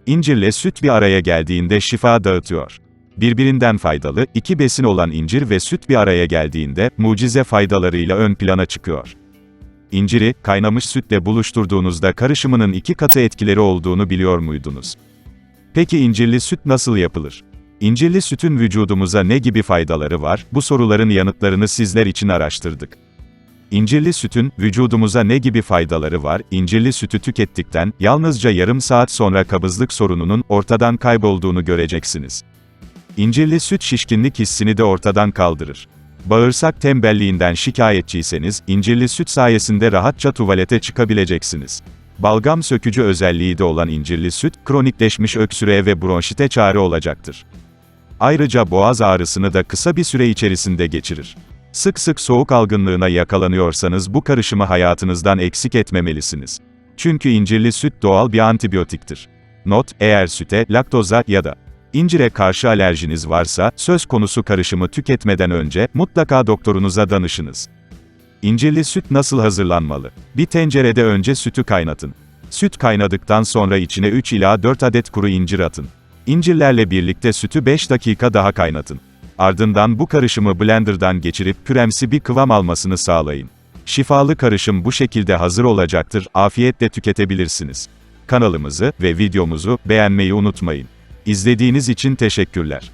İncirle süt bir araya geldiğinde şifa dağıtıyor. Birbirinden faydalı, iki besin olan incir ve süt bir araya geldiğinde, mucize faydalarıyla ön plana çıkıyor. İnciri, kaynamış sütle buluşturduğunuzda karışımının 2 katı etkileri olduğunu biliyor muydunuz? Peki incirli süt nasıl yapılır? İncirli sütün vücudumuza ne gibi faydaları var? Bu soruların yanıtlarını sizler için araştırdık. İncirli sütün, vücudumuza ne gibi faydaları var? İncirli sütü tükettikten, yalnızca yarım saat sonra kabızlık sorununun, ortadan kaybolduğunu göreceksiniz. İncirli süt şişkinlik hissini de ortadan kaldırır. Bağırsak tembelliğinden şikayetçiyseniz, incirli süt sayesinde rahatça tuvalete çıkabileceksiniz. Balgam sökücü özelliği de olan incirli süt, kronikleşmiş öksürüğe ve bronşite çare olacaktır. Ayrıca boğaz ağrısını da kısa bir süre içerisinde geçirir. Sık sık soğuk algınlığına yakalanıyorsanız bu karışımı hayatınızdan eksik etmemelisiniz. Çünkü incirli süt doğal bir antibiyotiktir. Not: eğer süte, laktoza ya da incire karşı alerjiniz varsa, söz konusu karışımı tüketmeden önce, mutlaka doktorunuza danışınız. İncirli süt nasıl hazırlanmalı? Bir tencerede önce sütü kaynatın. Süt kaynadıktan sonra içine 3 ila 4 adet kuru incir atın. İncirlerle birlikte sütü 5 dakika daha kaynatın. Ardından bu karışımı blenderdan geçirip püremsi bir kıvam almasını sağlayın. Şifalı karışım bu şekilde hazır olacaktır, afiyetle tüketebilirsiniz. Kanalımızı ve videomuzu beğenmeyi unutmayın. İzlediğiniz için teşekkürler.